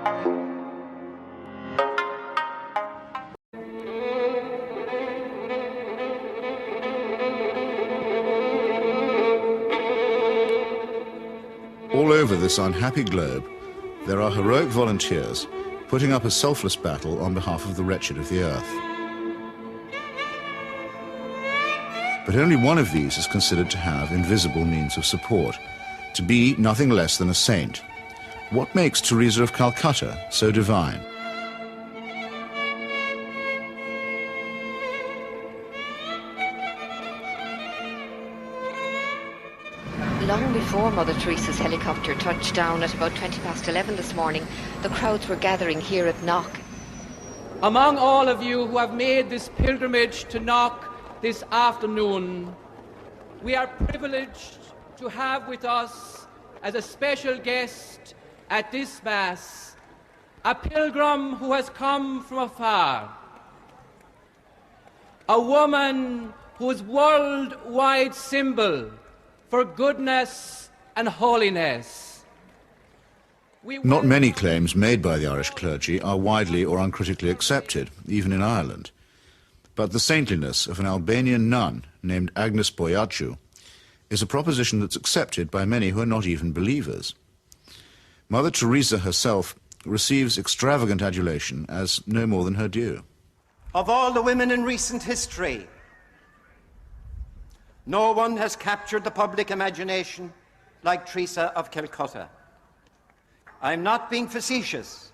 All over this unhappy globe, there are heroic volunteers putting up a selfless battle on behalf of the wretched of the earth. But only one of these is considered to have invisible means of support, to be nothing less than a saint. What makes Teresa of Calcutta so divine? Long before Mother Teresa's helicopter touched down at about 11:20 this morning, the crowds were gathering here at Knock. Among all of you who have made this pilgrimage to Knock this afternoon, we are privileged to have with us as a special guest at this Mass a pilgrim who has come from afar, a woman whose worldwide symbol for goodness and holiness. Not many claims made by the Irish clergy are widely or uncritically accepted, even in Ireland. But the saintliness of an Albanian nun named Agnes Boiaciu is a proposition that's accepted by many who are not even believers. Mother Teresa herself receives extravagant adulation as no more than her due. Of all the women in recent history, no one has captured the public imagination like Teresa of Calcutta. I'm not being facetious,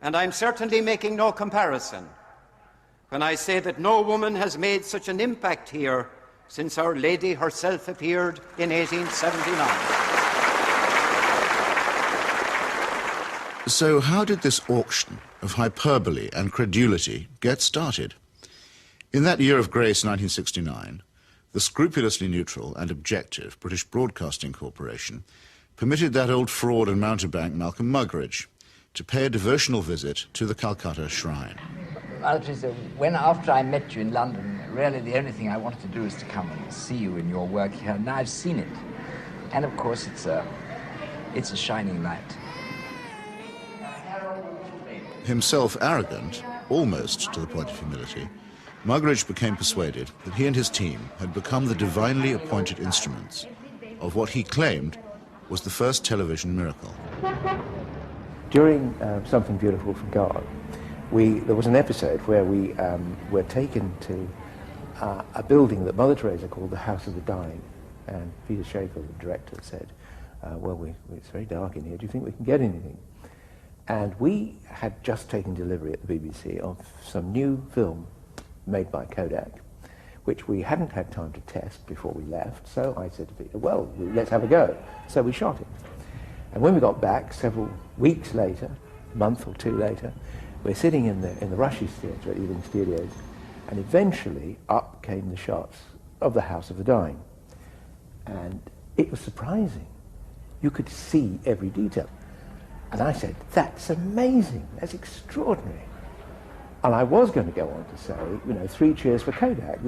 and I'm certainly making no comparison when I say that no woman has made such an impact here since Our Lady herself appeared in 1879. So how did this auction of hyperbole and credulity get started? In that year of grace, 1969, the scrupulously neutral and objective British Broadcasting Corporation permitted that old fraud and mountebank Malcolm Muggeridge to pay a devotional visit to the Calcutta Shrine. Well, Teresa, after I met you in London, really the only thing I wanted to do is to come and see you in your work here. Now I've seen it. And of course it's a shining light. Himself arrogant, almost to the point of humility, Muggeridge became persuaded that he and his team had become the divinely appointed instruments of what he claimed was the first television miracle. During Something Beautiful from God, there was an episode where we were taken to a building that Mother Teresa called the House of the Dying. And Peter Schaefer, the director, said, it's very dark in here, do you think we can get anything? And we had just taken delivery at the BBC of some new film made by Kodak, which we hadn't had time to test before we left. So I said to Peter, well, let's have a go. So we shot it. And when we got back several weeks later, a month or two later, we're sitting in the Rushes Theatre at Ealing Studios, and eventually up came the shots of the House of the Dying. And it was surprising. You could see every detail. And I said, that's amazing, that's extraordinary. And I was going to go on to say, 3 cheers for Kodak.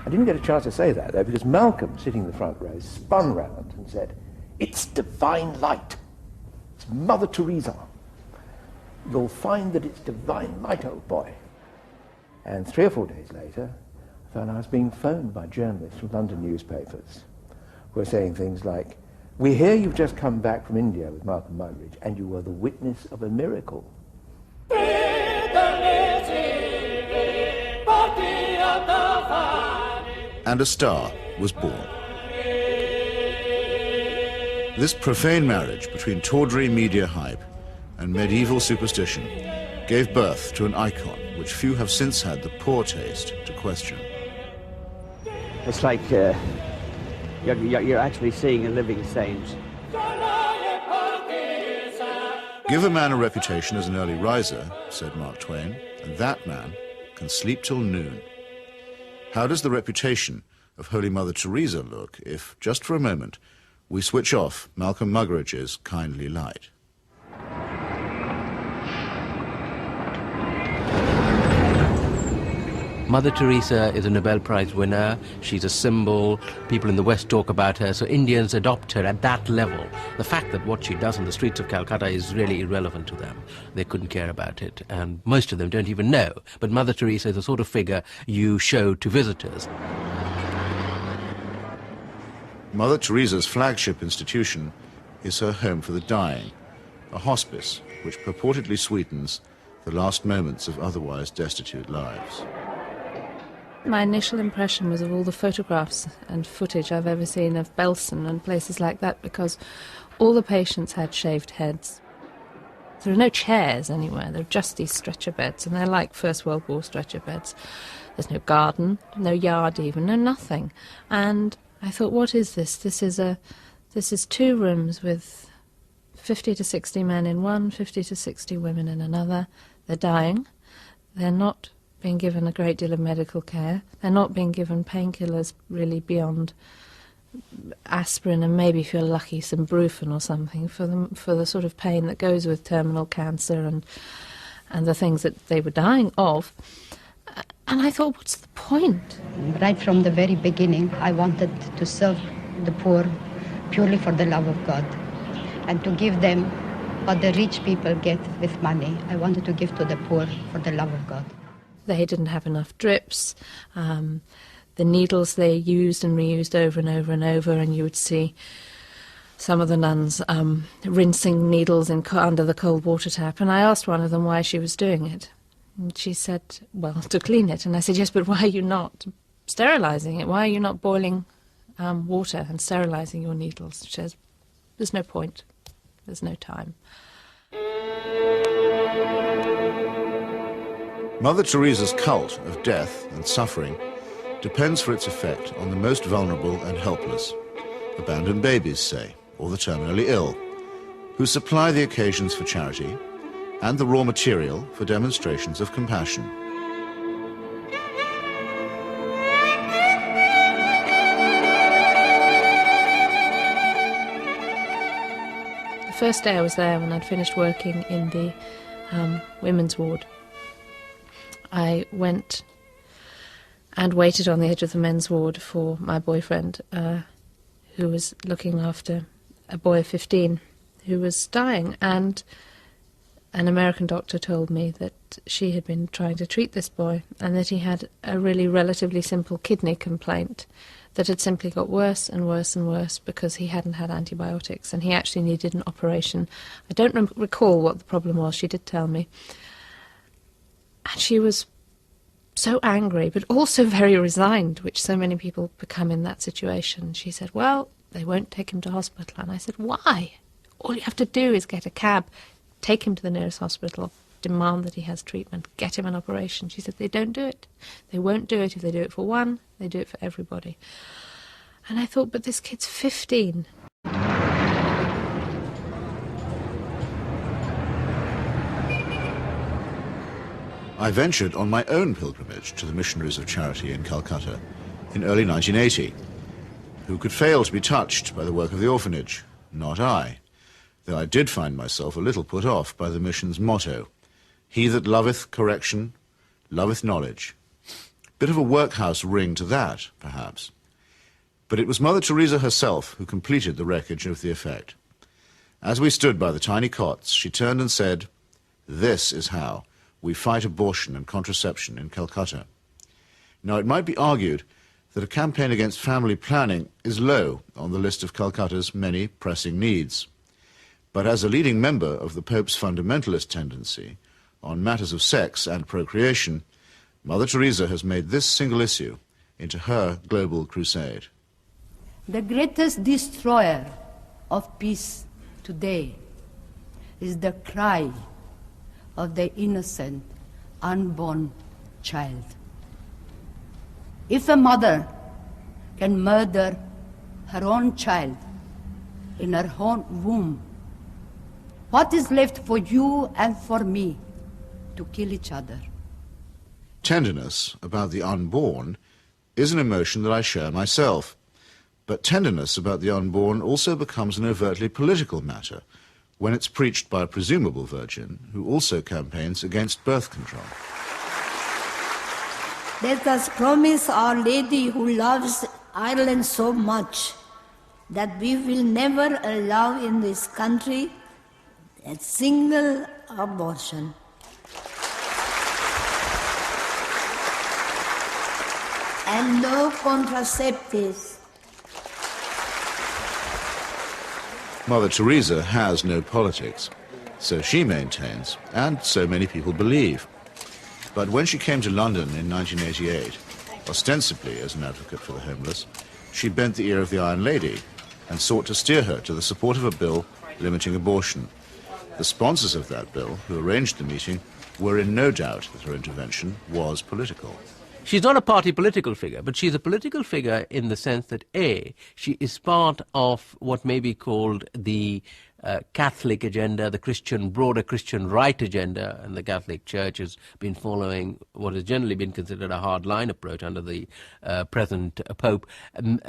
I didn't get a chance to say that, though, because Malcolm, sitting in the front row, spun round and said, it's divine light. It's Mother Teresa. You'll find that it's divine light, old boy. And 3 or 4 days later, I found I was being phoned by journalists from London newspapers who were saying things like, we hear you've just come back from India with Malcolm Muggeridge, and you were the witness of a miracle. And a star was born. This profane marriage between tawdry media hype and medieval superstition gave birth to an icon which few have since had the poor taste to question. It's like you're actually seeing a living saint. Give a man a reputation as an early riser, said Mark Twain, and that man can sleep till noon. How does the reputation of Holy Mother Teresa look if, just for a moment, we switch off Malcolm Muggeridge's kindly light? Mother Teresa is a Nobel Prize winner. She's a symbol. People in the West talk about her, so Indians adopt her at that level. The fact that what she does on the streets of Calcutta is really irrelevant to them. They couldn't care about it, and most of them don't even know. But Mother Teresa is the sort of figure you show to visitors. Mother Teresa's flagship institution is her home for the dying, a hospice which purportedly sweetens the last moments of otherwise destitute lives. My initial impression was of all the photographs and footage I've ever seen of Belsen and places like that, because all the patients had shaved heads. There are no chairs anywhere, there are just these stretcher beds, and they're like First World War stretcher beds. There's no garden, no yard even, no nothing. And I thought, what is this? This is 2 rooms with 50 to 60 men in one, 50 to 60 women in another. They're dying. They're not being given a great deal of medical care. They're not being given painkillers really beyond aspirin and maybe, if you're lucky, some Brufen or something for the sort of pain that goes with terminal cancer and the things that they were dying of. And I thought, what's the point? Right from the very beginning, I wanted to serve the poor purely for the love of God and to give them what the rich people get with money. I wanted to give to the poor for the love of God. They didn't have enough drips. The needles they used and reused over and over and over, and you would see some of the nuns rinsing needles under the cold water tap. And I asked one of them why she was doing it. And she said, well, to clean it. And I said, yes, but why are you not sterilising it? Why are you not boiling water and sterilising your needles? She says, there's no point. There's no time. Mother Teresa's cult of death and suffering depends for its effect on the most vulnerable and helpless, abandoned babies, say, or the terminally ill, who supply the occasions for charity and the raw material for demonstrations of compassion. The first day I was there, when I'd finished working in the women's ward, I went and waited on the edge of the men's ward for my boyfriend, who was looking after a boy of 15 who was dying. And an American doctor told me that she had been trying to treat this boy and that he had a really relatively simple kidney complaint that had simply got worse and worse and worse because he hadn't had antibiotics, and he actually needed an operation. I don't recall what the problem was. She did tell me. And she was so angry, but also very resigned, which so many people become in that situation. She said, well, they won't take him to hospital. And I said, why? All you have to do is get a cab, take him to the nearest hospital, demand that he has treatment, get him an operation. She said, they don't do it. They won't do it. If they do it for one, they do it for everybody. And I thought, but this kid's 15. I ventured on my own pilgrimage to the missionaries of charity in Calcutta in early 1980. Who could fail to be touched by the work of the orphanage? Not I, though I did find myself a little put off by the mission's motto, he that loveth correction, loveth knowledge. Bit of a workhouse ring to that, perhaps. But it was Mother Teresa herself who completed the wreckage of the effect. As we stood by the tiny cots, she turned and said, this is how we fight abortion and contraception in Calcutta. Now, it might be argued that a campaign against family planning is low on the list of Calcutta's many pressing needs. But as a leading member of the Pope's fundamentalist tendency on matters of sex and procreation, Mother Teresa has made this single issue into her global crusade. The greatest destroyer of peace today is the cry of the innocent, unborn child. If a mother can murder her own child in her own womb, what is left for you and for me to kill each other? Tenderness about the unborn is an emotion that I share myself. But tenderness about the unborn also becomes an overtly political matter when it's preached by a presumable virgin who also campaigns against birth control. Let us promise Our Lady who loves Ireland so much that we will never allow in this country a single abortion. And no contraceptives. Mother Teresa has no politics, so she maintains, and so many people believe. But when she came to London in 1988, ostensibly as an advocate for the homeless, she bent the ear of the Iron Lady and sought to steer her to the support of a bill limiting abortion. The sponsors of that bill, who arranged the meeting, were in no doubt that her intervention was political. She's not a party political figure, but she's a political figure in the sense that, A, she is part of what may be called the Catholic agenda, the broader Christian right agenda, and the Catholic Church has been following what has generally been considered a hard-line approach under the present Pope.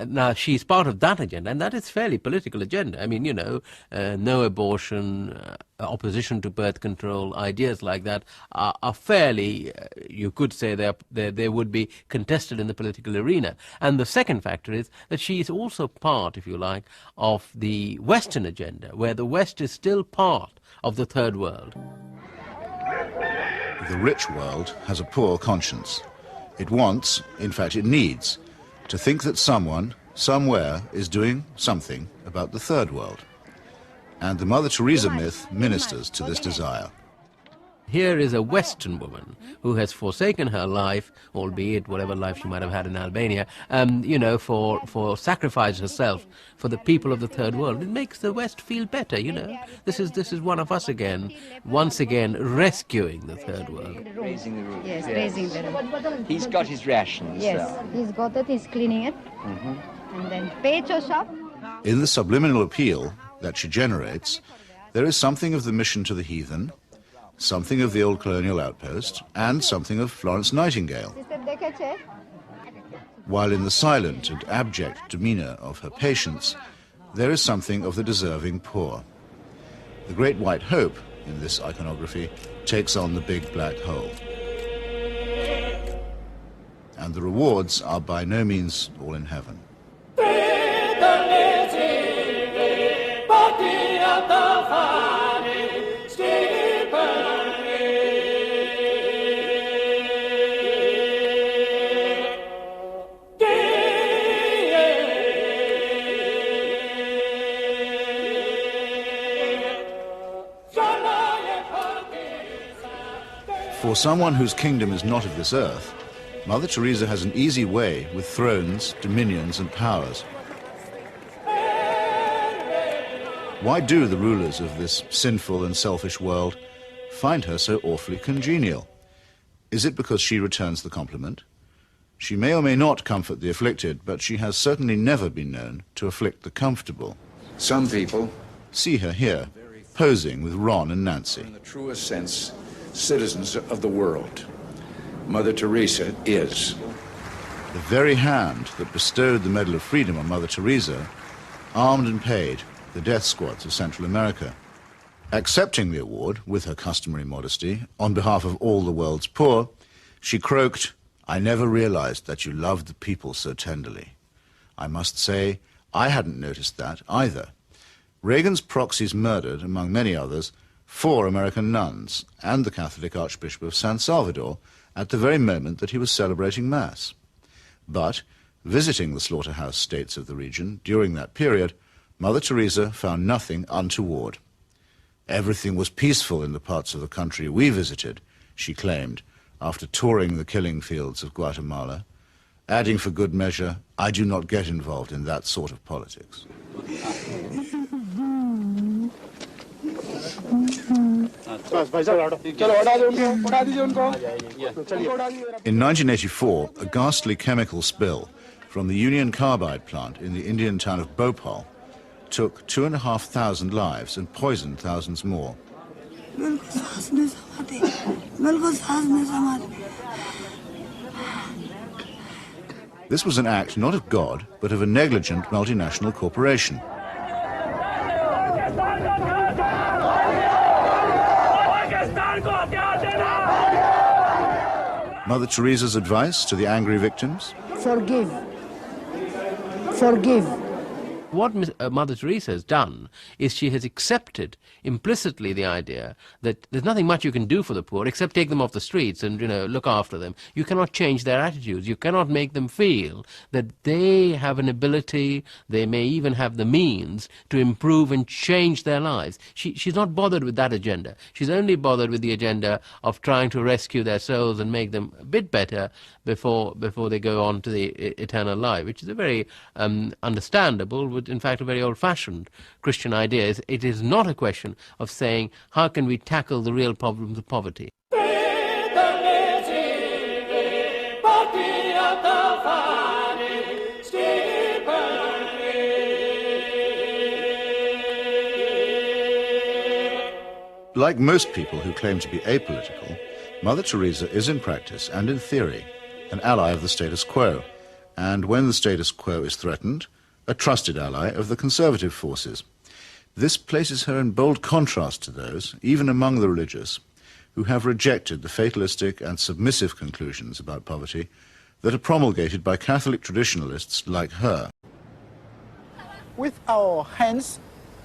Now, she's part of that agenda, and that is fairly political agenda. I mean, you know, no abortion, opposition to birth control, ideas like that are fairly, you could say they would be contested in the political arena. And the second factor is that she is also part, if you like, of the Western agenda, where the West is still part of the third world. The rich world has a poor conscience. It wants, in fact it needs, to think that someone, somewhere, is doing something about the third world. And the Mother Teresa myth ministers to this desire. Here is a Western woman who has forsaken her life, albeit whatever life she might have had in Albania, you know, for sacrifice herself for the people of the third world. It makes the West feel better, you know. This is one of us again, once again rescuing the third world. Raising the roof. Yes, raising the roof. He's got his rations. Yes, so. he's got it, he's cleaning it. And then Pecho shop. In the subliminal appeal that she generates, there is something of the mission to the heathen, something of the old colonial outpost, and something of Florence Nightingale. While in the silent and abject demeanour of her patients, there is something of the deserving poor. The great white hope in this iconography takes on the big black hole. And the rewards are by no means all in heaven. For someone whose kingdom is not of this earth, Mother Teresa has an easy way with thrones, dominions, and powers. Why do the rulers of this sinful and selfish world find her so awfully congenial? Is it because she returns the compliment? She may or may not comfort the afflicted, but she has certainly never been known to afflict the comfortable. Some people see her here, posing with Ron and Nancy. In the truest sense, citizens of the world. Mother Teresa is. The very hand that bestowed the Medal of Freedom on Mother Teresa armed and paid the death squads of Central America. Accepting the award, with her customary modesty, on behalf of all the world's poor, she croaked, "I never realized that you loved the people so tenderly." I must say, I hadn't noticed that either. Reagan's proxies murdered, among many others, 4 American nuns and the Catholic Archbishop of San Salvador at the very moment that he was celebrating Mass. But, visiting the slaughterhouse states of the region during that period, Mother Teresa found nothing untoward. Everything was peaceful in the parts of the country we visited, she claimed, after touring the killing fields of Guatemala, adding for good measure, "I do not get involved in that sort of politics." In 1984, a ghastly chemical spill from the Union Carbide plant in the Indian town of Bhopal took 2,500 lives and poisoned thousands more. This was an act not of God, but of a negligent multinational corporation. Mother Teresa's advice to the angry victims? Forgive. Forgive. What Mother Teresa has done is she has accepted implicitly the idea that there's nothing much you can do for the poor except take them off the streets and, look after them. You cannot change their attitudes. You cannot make them feel that they have an ability, they may even have the means to improve and change their lives. She's not bothered with that agenda. She's only bothered with the agenda of trying to rescue their souls and make them a bit better before they go on to the eternal life, which is a very understandable, but in fact a very old-fashioned Christian idea. It is not a question of saying, how can we tackle the real problems of poverty? Like most people who claim to be apolitical, Mother Teresa is in practice and in theory an ally of the status quo, and when the status quo is threatened, a trusted ally of the conservative forces. This places her in bold contrast to those, even among the religious, who have rejected the fatalistic and submissive conclusions about poverty that are promulgated by Catholic traditionalists like her. With our hands,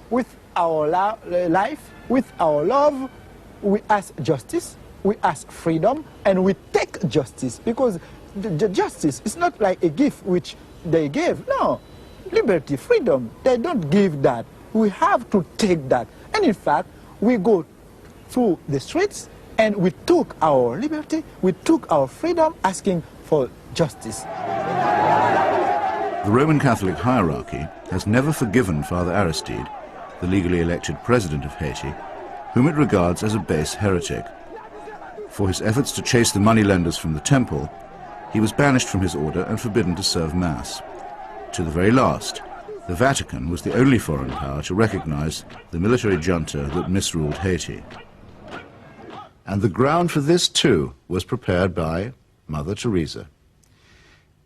with our life, with our love, we ask justice, we ask freedom, and we take justice, because the justice is not like a gift which they gave. No, liberty, freedom, they don't give that. We have to take that. And in fact, we go through the streets and we took our liberty, we took our freedom, asking for justice. The Roman Catholic hierarchy has never forgiven Father Aristide, the legally elected president of Haiti, whom it regards as a base heretic. For his efforts to chase the moneylenders from the temple, he was banished from his order and forbidden to serve Mass. To the very last, the Vatican was the only foreign power to recognize the military junta that misruled Haiti. And the ground for this, too, was prepared by Mother Teresa.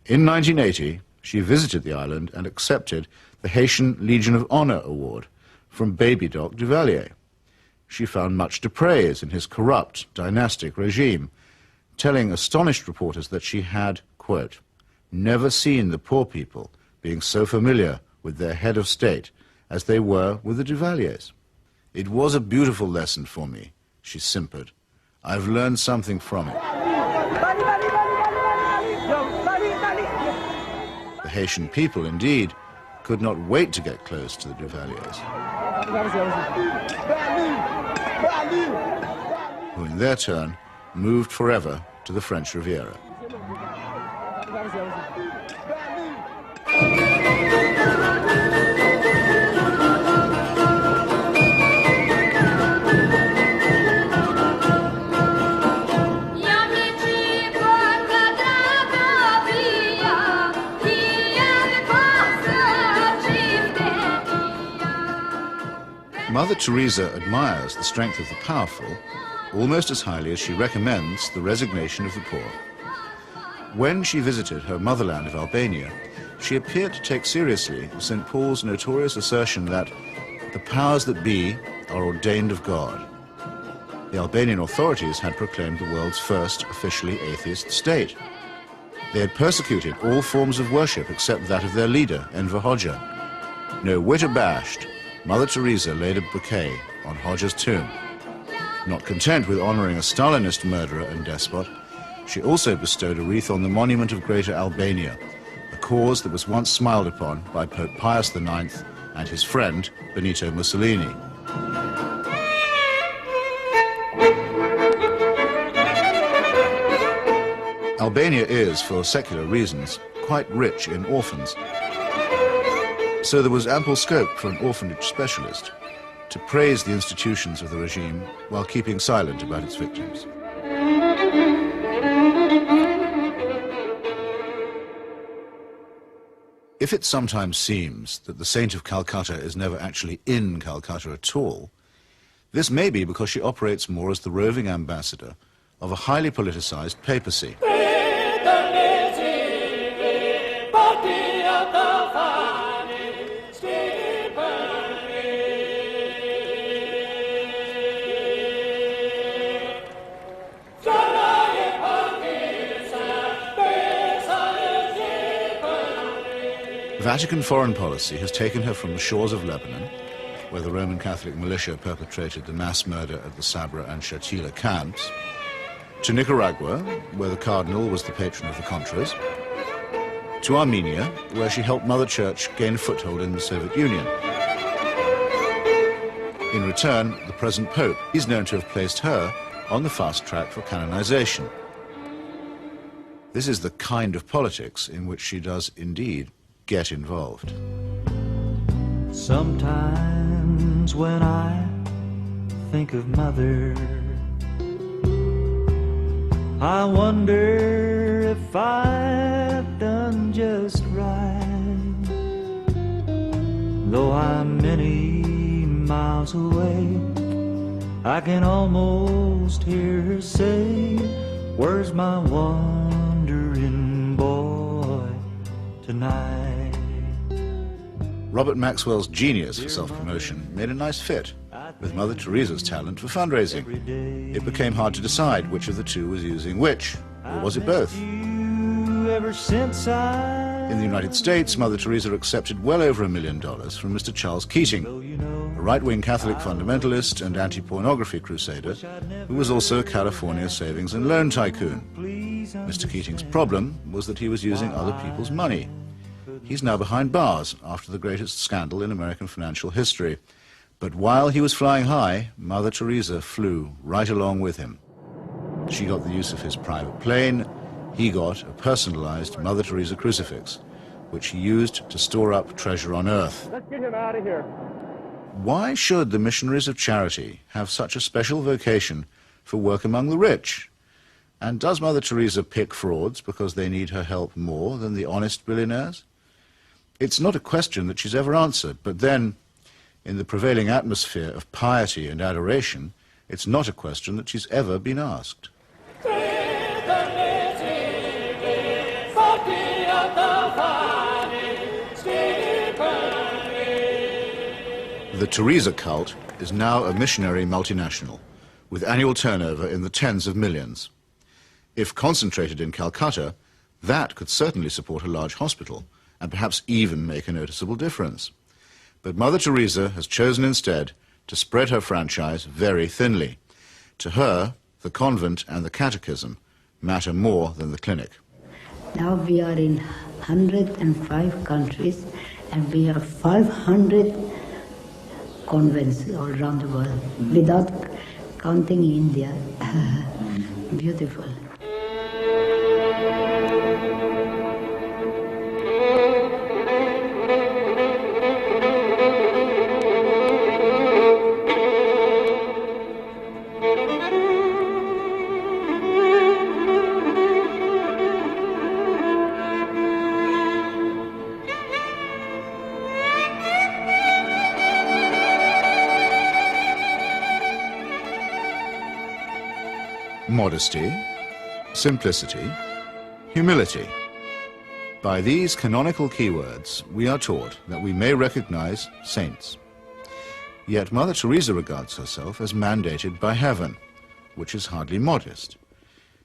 In 1980, she visited the island and accepted the Haitian Legion of Honor Award from Baby Doc Duvalier. She found much to praise in his corrupt, dynastic regime, telling astonished reporters that she had, quote, never seen the poor people being so familiar with their head of state as they were with the Duvaliers. It was a beautiful lesson for me, she simpered. I've learned something from it. The Haitian people, indeed, could not wait to get close to the Duvaliers, who in their turn moved forever to the French Riviera. Mother Teresa admires the strength of the powerful almost as highly as she recommends the resignation of the poor. When she visited her motherland of Albania, she appeared to take seriously St. Paul's notorious assertion that the powers that be are ordained of God. The Albanian authorities had proclaimed the world's first officially atheist state. They had persecuted all forms of worship except that of their leader, Enver Hoxha. No whit abashed, Mother Teresa laid a bouquet on Hoxha's tomb. Not content with honoring a Stalinist murderer and despot, she also bestowed a wreath on the monument of Greater Albania, a cause that was once smiled upon by Pope Pius IX and his friend Benito Mussolini. Albania is, for secular reasons, quite rich in orphans. So there was ample scope for an orphanage specialist to praise the institutions of the regime while keeping silent about its victims. If it sometimes seems that the Saint of Calcutta is never actually in Calcutta at all, this may be because she operates more as the roving ambassador of a highly politicized papacy. Vatican foreign policy has taken her from the shores of Lebanon, where the Roman Catholic militia perpetrated the mass murder at the Sabra and Shatila camps, to Nicaragua, where the Cardinal was the patron of the Contras, to Armenia, where she helped Mother Church gain a foothold in the Soviet Union. In return, the present Pope is known to have placed her on the fast track for canonization. This is the kind of politics in which she does indeed get involved. Sometimes when I think of Mother, I wonder if I've done just right. Though I'm many miles away, I can almost hear her say, "Where's my wandering boy tonight?" Robert Maxwell's genius for self-promotion made a nice fit with Mother Teresa's talent for fundraising. It became hard to decide which of the two was using which, or was it both? In the United States, Mother Teresa accepted well over $1 million from Mr. Charles Keating, a right-wing Catholic fundamentalist and anti-pornography crusader who was also a California savings and loan tycoon. Mr. Keating's problem was that he was using other people's money. He's now behind bars after the greatest scandal in American financial history. But while he was flying high, Mother Teresa flew right along with him. She got the use of his private plane. He got a personalized Mother Teresa crucifix, which he used to store up treasure on earth. Let's get him out of here. Why should the missionaries of charity have such a special vocation for work among the rich? And does Mother Teresa pick frauds because they need her help more than the honest billionaires? It's not a question that she's ever answered, but then, in the prevailing atmosphere of piety and adoration, it's not a question that she's ever been asked. The Teresa cult is now a missionary multinational, with annual turnover in the tens of millions. If concentrated in Calcutta, that could certainly support a large hospital, and perhaps even make a noticeable difference. But Mother Teresa has chosen instead to spread her franchise very thinly. To her, the convent and the catechism matter more than the clinic. Now we are in 105 countries and we have 500 convents all around the world, without counting India. Beautiful. Modesty, simplicity, humility. By these canonical keywords, we are taught that we may recognize saints. Yet Mother Teresa regards herself as mandated by heaven, which is hardly modest.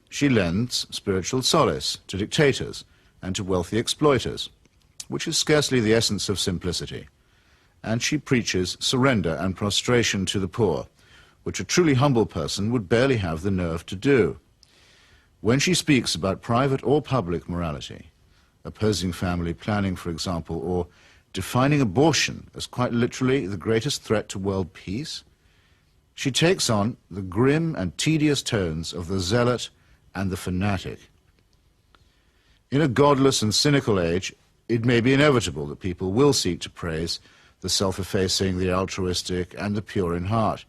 She lends spiritual solace to dictators and to wealthy exploiters, which is scarcely the essence of simplicity. And she preaches surrender and prostration to the poor, which a truly humble person would barely have the nerve to do. When she speaks about private or public morality, opposing family planning, for example, or defining abortion as quite literally the greatest threat to world peace, she takes on the grim and tedious tones of the zealot and the fanatic. In a godless and cynical age, it may be inevitable that people will seek to praise the self-effacing, the altruistic, and the pure in heart.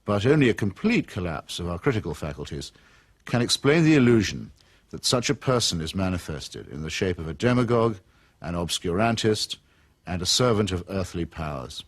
But only a complete collapse of our critical faculties can explain the illusion that such a person is manifested in the shape of a demagogue, an obscurantist, and a servant of earthly powers.